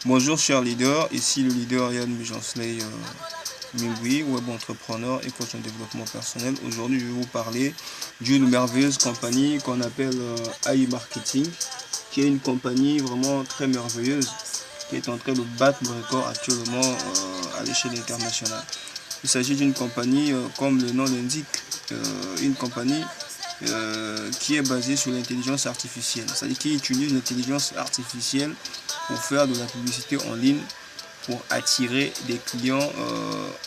Bonjour chers leaders, ici le leader Yann Mujansley Mingui, web entrepreneur et coach en développement personnel. Aujourd'hui je vais vous parler d'une merveilleuse compagnie qu'on appelle AI Marketing, qui est une compagnie vraiment très merveilleuse, qui est en train de battre le record actuellement à l'échelle internationale. Il s'agit d'une compagnie, comme le nom l'indique, une compagnie qui est basée sur l'intelligence artificielle, c'est-à-dire qui utilise l'intelligence artificielle pour faire de la publicité en ligne, pour attirer des clients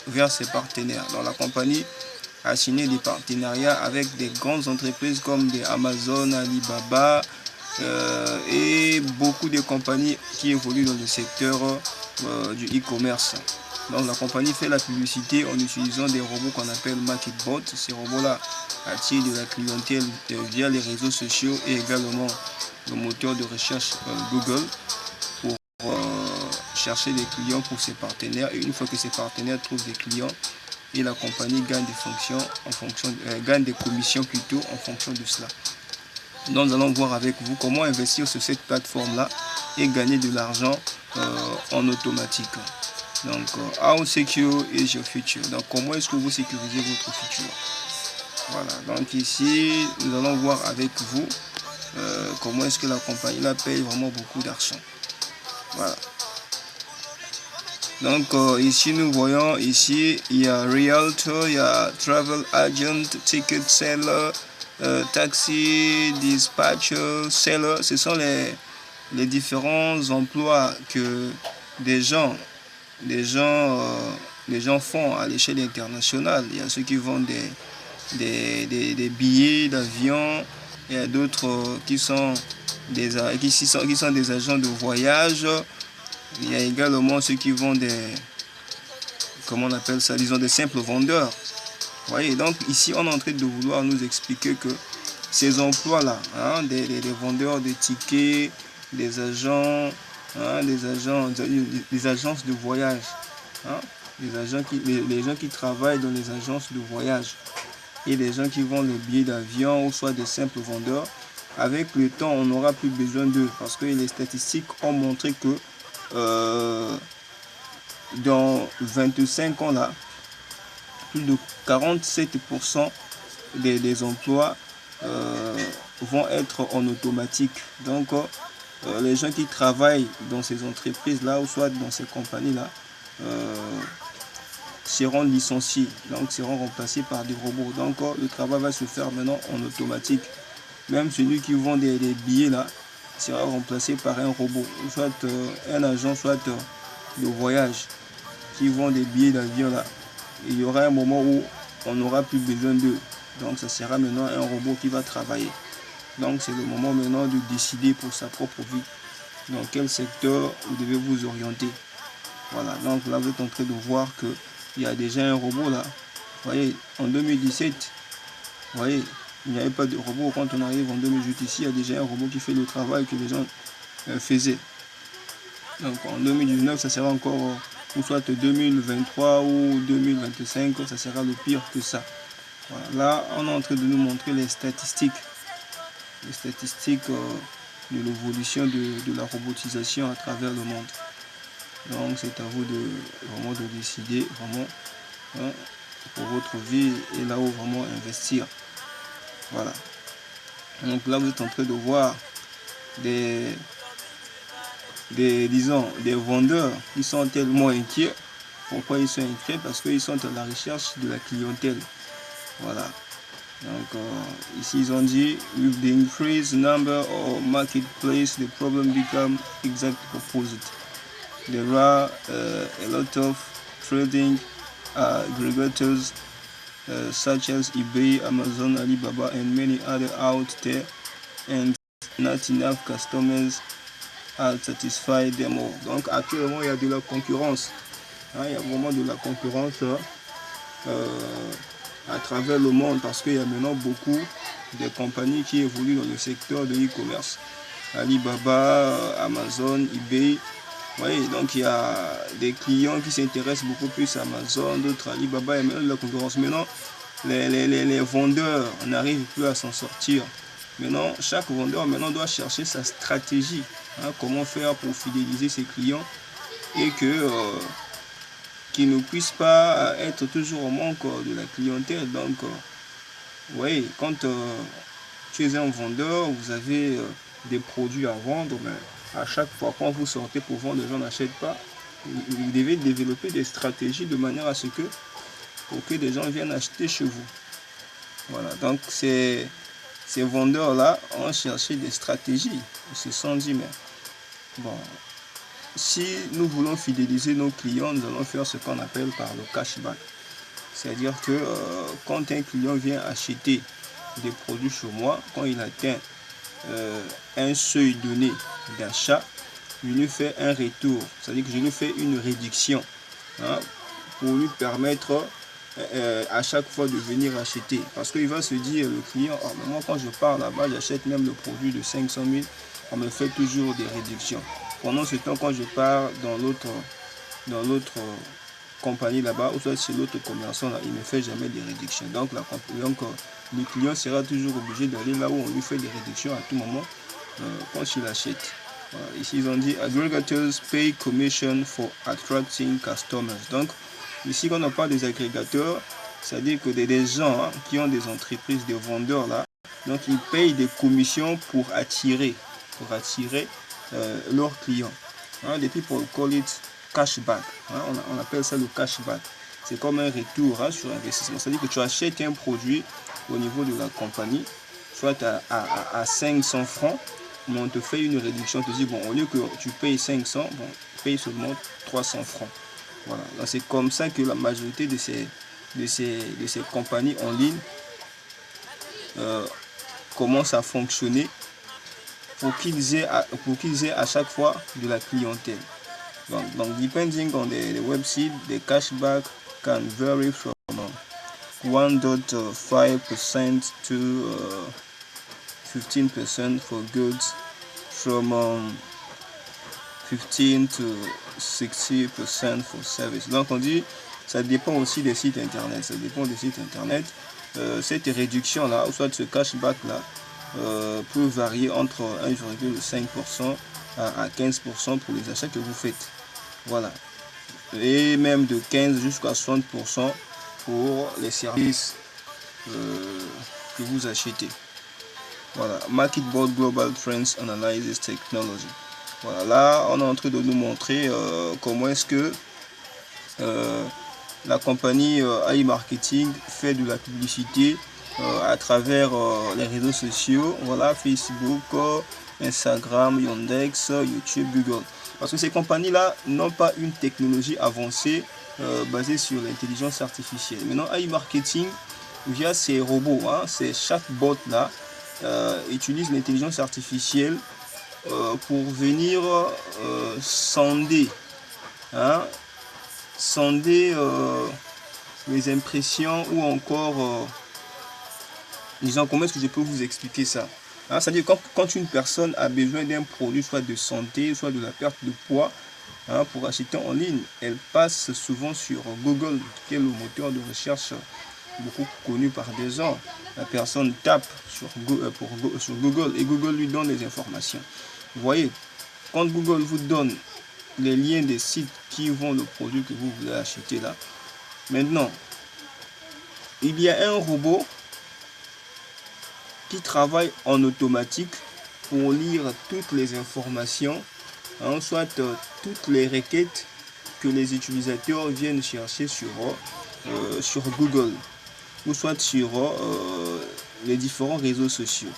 vers ses partenaires. Donc la compagnie a signé des partenariats avec des grandes entreprises comme des Amazon, Alibaba et beaucoup de compagnies qui évoluent dans le secteur du e-commerce. Donc la compagnie fait la publicité en utilisant des robots qu'on appelle MarketBot. Ces robots-là attirent de la clientèle via les réseaux sociaux et également le moteur de recherche Google pour chercher des clients pour ses partenaires. Et une fois que ses partenaires trouvent des clients, et la compagnie gagne gagne des commissions plutôt en fonction de cela. Donc nous allons voir avec vous comment investir sur cette plateforme-là et gagner de l'argent en automatique. Donc, how secure is your future? Donc, comment est-ce que vous sécurisez votre futur? Voilà, donc ici, nous allons voir avec vous comment est-ce que la compagnie la paye vraiment beaucoup d'argent. Voilà. Donc, ici, nous voyons, ici, il y a Realtor, il y a Travel Agent, Ticket Seller, Taxi, Dispatcher, Seller. Ce sont les différents emplois que des gens font à l'échelle internationale. Il y a ceux qui vendent des billets d'avion, il y a d'autres qui sont des agents de voyage. Il y a également ceux qui vendent comment on appelle ça, disons des simples vendeurs. Vous voyez, donc ici on est en train de vouloir nous expliquer que ces emplois-là, des vendeurs de tickets, des agents, des agences de voyage, les gens qui travaillent dans les agences de voyage et les gens qui vendent les billets d'avion ou soit des simples vendeurs, avec le temps on n'aura plus besoin d'eux parce que les statistiques ont montré que dans 25 ans là, plus de 47% des emplois vont être en automatique. Donc les gens qui travaillent dans ces entreprises-là ou soit dans ces compagnies-là seront licenciés, donc seront remplacés par des robots. Donc le travail va se faire maintenant en automatique. Même celui qui vend des billets-là sera remplacé par un robot, soit un agent, soit de voyage qui vend des billets d'avion-là. Il y aura un moment où on n'aura plus besoin d'eux. Donc ça sera maintenant un robot qui va travailler. Donc c'est le moment maintenant de décider pour sa propre vie dans quel secteur vous devez vous orienter. Voilà, donc là vous êtes en train de voir qu'il y a déjà un robot là. Vous voyez, en 2017, vous voyez, il n'y avait pas de robot. Quand on arrive en 2018 ici, il y a déjà un robot qui fait le travail que les gens faisaient. Donc en 2019, ça sera encore, ou soit 2023 ou 2025, ça sera le pire que ça. Voilà. Là, on est en train de nous montrer les statistiques de l'évolution de la robotisation à travers le monde. Donc c'est à vous vraiment de décider vraiment pour votre vie et là où vraiment investir. Voilà. Donc là vous êtes en train de voir des vendeurs qui sont tellement inquiets. Pourquoi ils sont inquiets? Parce qu'ils sont à la recherche de la clientèle. Voilà. Donc ici ils ont dit with the increased number of marketplace the problem become exact opposite. There are a lot of trading aggregators such as eBay, Amazon, Alibaba and many other out there and not enough customers are satisfied them all. Donc actuellement il y a de la concurrence. Il y a vraiment de la concurrence à travers le monde parce qu'il y a maintenant beaucoup de compagnies qui évoluent dans le secteur de e-commerce. Alibaba, Amazon, eBay. Oui, donc il y a des clients qui s'intéressent beaucoup plus à Amazon, d'autres à Alibaba et même la concurrence. Maintenant, les vendeurs n'arrivent plus à s'en sortir Maintenant, chaque vendeur maintenant doit chercher sa stratégie. Comment faire pour fidéliser ses clients et qu'ils ne puissent pas être toujours au manque de la clientèle. Donc, oui, quand tu es un vendeur, vous avez des produits à vendre, mais à chaque fois quand vous sortez pour vendre, les gens n'achètent pas. Vous devez développer des stratégies de manière à ce que pour que les gens viennent acheter chez vous. Voilà, donc ces vendeurs-là ont cherché des stratégies. Ils se sont dit, mais bon, si nous voulons fidéliser nos clients, nous allons faire ce qu'on appelle par le cashback. C'est-à-dire que quand un client vient acheter des produits chez moi, quand il atteint un seuil donné d'achat, je lui fais un retour. C'est-à-dire que je lui fais une réduction pour lui permettre à chaque fois de venir acheter. Parce qu'il va se dire, le client, oh, moi quand je pars là-bas, j'achète même le produit de 500 000, on me fait toujours des réductions. Pendant ce temps, quand je pars dans l'autre compagnie là-bas, ou soit chez l'autre commerçant, là, il ne me fait jamais des réductions. Donc, le client sera toujours obligé d'aller là où on lui fait des réductions à tout moment quand il achète. Voilà. Ici, ils ont dit aggregators pay commission for attracting customers. Donc, ici, quand on parle des agrégateurs, c'est-à-dire que des gens qui ont des entreprises, des vendeurs là, donc ils payent des commissions pour attirer leurs clients. Des people call it cashback. On appelle ça le cashback. C'est comme un retour sur investissement. C'est-à-dire que tu achètes un produit au niveau de la compagnie, soit à 500 francs, mais on te fait une réduction. On te dit, bon, au lieu que tu payes 500, bon, tu payes seulement 300 francs. Voilà. C'est comme ça que la majorité de ces compagnies en ligne commencent à fonctionner pour qu'ils aient à chaque fois de la clientèle. Donc depending on the website, the cashback can vary from 1.5% to 15% for goods, from 15 to 60% for service. Donc on dit, ça dépend aussi des sites internet. Ça dépend des sites internet. Cette réduction là, ou soit ce cashback là, peut varier entre 1,5% à 15% pour les achats que vous faites. Voilà. Et même de 15 jusqu'à 60% pour les services que vous achetez. Voilà. MarketBoard Global Trends Analysis Technology. Voilà. Là, on est en train de nous montrer comment est-ce que la compagnie AI Marketing fait de la publicité à travers les réseaux sociaux. Voilà, Facebook, Instagram, Yandex, YouTube, Google. Parce que ces compagnies-là n'ont pas une technologie avancée basée sur l'intelligence artificielle. Maintenant, AI Marketing, via ces robots, ces chatbots-là, utilisent l'intelligence artificielle pour venir sonder les impressions ou encore, disons, comment est-ce que je peux vous expliquer ça? C'est-à-dire quand une personne a besoin d'un produit, soit de santé, soit de la perte de poids, pour acheter en ligne, elle passe souvent sur Google, qui est le moteur de recherche beaucoup connu par des gens. La personne tape sur Google et Google lui donne des informations. Vous voyez, quand Google vous donne les liens des sites qui vendent le produit que vous voulez acheter là, maintenant, il y a un robot qui travaille en automatique pour lire toutes les informations, soit toutes les requêtes que les utilisateurs viennent chercher sur Google ou soit sur les différents réseaux sociaux.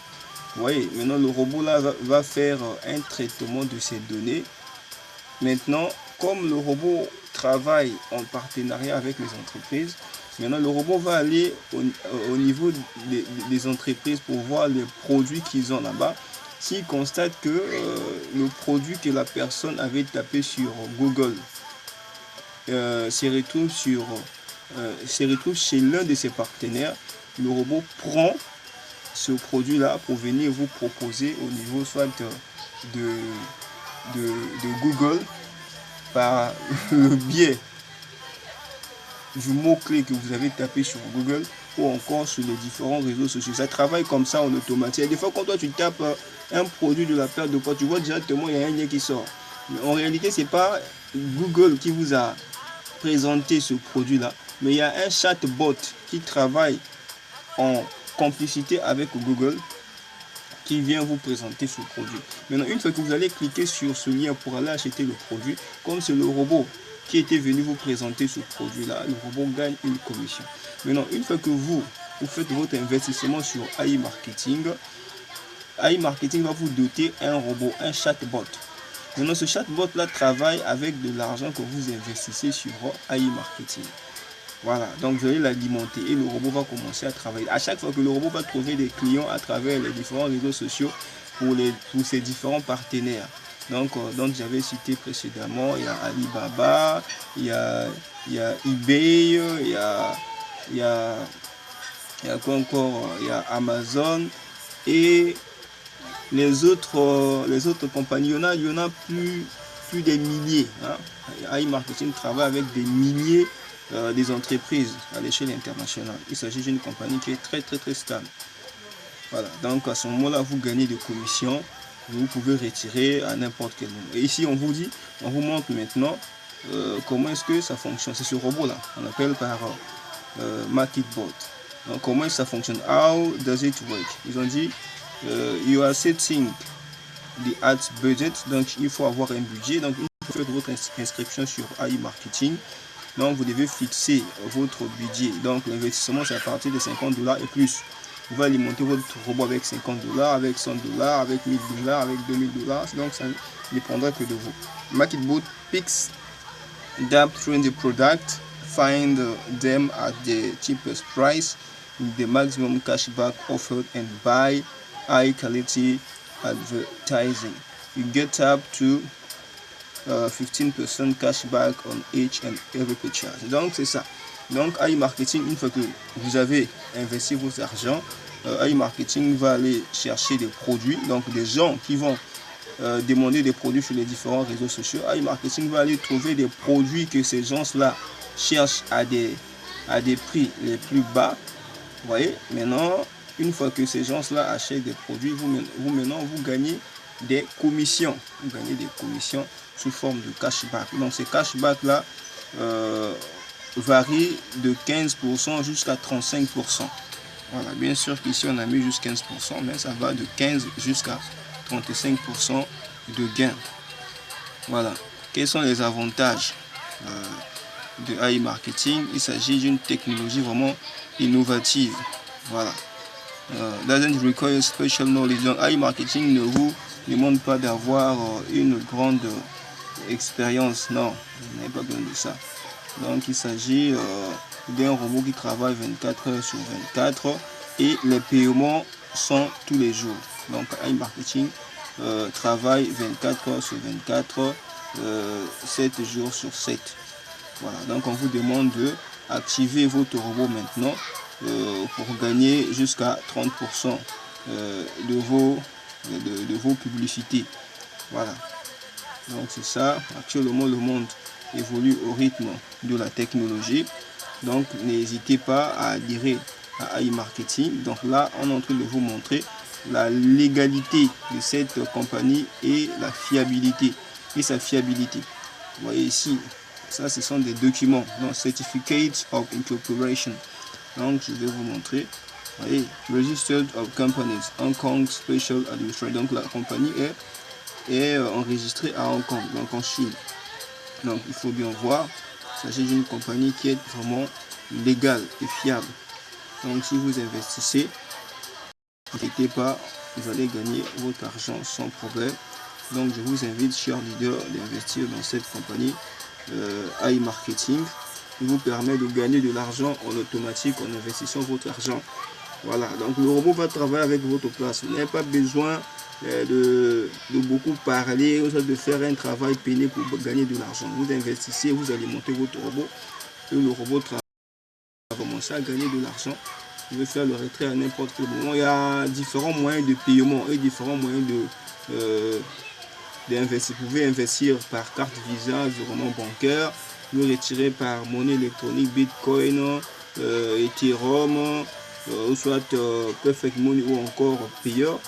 Vous voyez, maintenant le robot là va faire un traitement de ces données. Maintenant, comme le robot travaille en partenariat avec les entreprises, maintenant le robot va aller au niveau des entreprises pour voir les produits qu'ils ont là-bas. S'il constate que le produit que la personne avait tapé sur Google se retrouve chez l'un de ses partenaires, le robot prend ce produit-là pour venir vous proposer au niveau soit de Google, par le biais du mot-clé que vous avez tapé sur Google, ou encore sur les différents réseaux sociaux. Ça travaille comme ça en automatique. Et des fois, quand toi tu tapes un produit de la perte de poids, tu vois directement il y a un lien qui sort. Mais en réalité, c'est pas Google qui vous a présenté ce produit-là, mais il y a un chatbot qui travaille en complicité avec Google qui vient vous présenter ce produit. Maintenant, une fois que vous allez cliquer sur ce lien pour aller acheter le produit, comme c'est le robot qui était venu vous présenter ce produit-là, le robot gagne une commission. Maintenant, une fois que vous faites votre investissement sur AI Marketing, AI Marketing va vous doter un robot, un chatbot. Maintenant, ce chatbot-là travaille avec de l'argent que vous investissez sur AI Marketing. Voilà, donc vous allez l'alimenter et le robot va commencer à travailler. À chaque fois que le robot va trouver des clients à travers les différents réseaux sociaux pour ses différents partenaires. Donc j'avais cité précédemment, il y a Alibaba, il y a eBay, il y a quoi encore, il y a Amazon et les autres compagnies. Il y en a plus des milliers. Hein. AI Marketing travaille avec des milliers des entreprises à l'échelle internationale. Il s'agit d'une compagnie qui est très stable. Voilà, donc à ce moment-là, vous gagnez des commissions, vous pouvez retirer à n'importe quel moment. Et ici, on vous montre maintenant comment est-ce que ça fonctionne. C'est ce robot-là, on appelle par MarketBot. Donc comment ça fonctionne? How does it work? Ils ont dit, you are setting the ads budget, donc il faut avoir un budget. Donc une fois que vous faites votre inscription sur AI Marketing, donc vous devez fixer votre budget. Donc l'investissement c'est à partir de $50 et plus. Vous allez alimenter votre robot avec $50, avec $100, avec $1000, avec $2000. Donc ça ne dépendra que de vous. MarketBot picks the trendy product, find them at the cheapest price, the maximum cashback offered, and buy high quality advertising. You get up to 15% cashback on each and every purchase. Donc c'est ça. Donc AI Marketing, une fois que vous avez investi votre argent, AI Marketing va aller chercher des produits, donc des gens qui vont demander des produits sur les différents réseaux sociaux. AI Marketing va aller trouver des produits que ces gens-là cherchent à des prix les plus bas. Vous voyez, maintenant, une fois que ces gens-là achètent des produits, vous gagnez des commissions. Vous gagnez des commissions sous forme de cashback. Donc ces cashbacks-là varient de 15% jusqu'à 35%. Voilà, bien sûr qu'ici on a mis juste 15%, mais ça va de 15 jusqu'à 35% de gain. Voilà. Quels sont les avantages de AI Marketing? Il s'agit d'une technologie vraiment innovative. Voilà. Doesn't require special knowledge. Donc AI Marketing ne vous demande pas d'avoir une grande expérience. Non, vous n'avez pas besoin de ça. Donc il s'agit d'un robot qui travaille 24 heures sur 24 et les paiements sont tous les jours. Donc AI Marketing travaille 24 heures sur 24, 7 jours sur 7. Voilà, donc on vous demande de activer votre robot maintenant pour gagner jusqu'à 30% de vos publicités. Voilà, donc c'est ça. Actuellement le monde évolue au rythme de la technologie, donc n'hésitez pas à adhérer à AI Marketing. Donc là on est en train de vous montrer la légalité de cette compagnie et la fiabilité et sa fiabilité. Vous voyez ici, ça ce sont des documents, donc Certificates of Incorporation. Donc je vais vous montrer. Vous voyez, Registered of Companies, Hong Kong Special Administration. Donc la compagnie est enregistrée à Hong Kong, donc en Chine. Donc il faut bien voir, il s'agit d'une compagnie qui est vraiment légale et fiable. Donc si vous investissez, n'inquiétez pas, vous allez gagner votre argent sans problème. Donc je vous invite, chers leaders, d'investir dans cette compagnie AI Marketing, qui vous permet de gagner de l'argent en automatique en investissant votre argent. Voilà, donc le robot va travailler avec votre place. Vous n'avez pas besoin de beaucoup parler, de faire un travail peiné pour gagner de l'argent. Vous investissez, vous alimentez votre robot et le robot va commencer à gagner de l'argent. Vous pouvez faire le retrait à n'importe quel moment. Il y a différents moyens de paiement et différents moyens d'investir. Vous pouvez investir par carte Visa, virement bancaire, vous retirer par monnaie électronique, Bitcoin, Ethereum, ou soit Perfect Money ou encore payeur,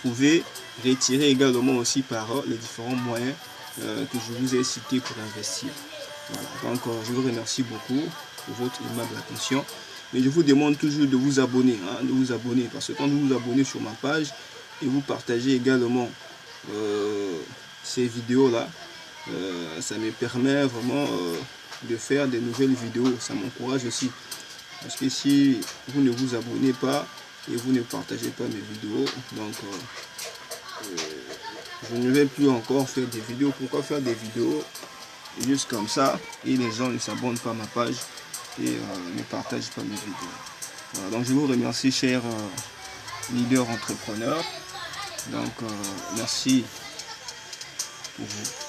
vous pouvez retirer également aussi par les différents moyens que je vous ai cités pour investir. Voilà. Donc je vous remercie beaucoup pour votre aimable attention. Mais je vous demande toujours de vous abonner, parce que quand vous vous abonnez sur ma page et vous partagez également ces vidéos-là, ça me permet vraiment de faire des nouvelles vidéos. Ça m'encourage aussi. Parce que si vous ne vous abonnez pas et vous ne partagez pas mes vidéos, donc je ne vais plus encore faire des vidéos. Pourquoi faire des vidéos juste comme ça et les gens ne s'abonnent pas à ma page et ne partagent pas mes vidéos? Voilà, donc je vous remercie, chers leaders entrepreneurs. Donc merci pour vous.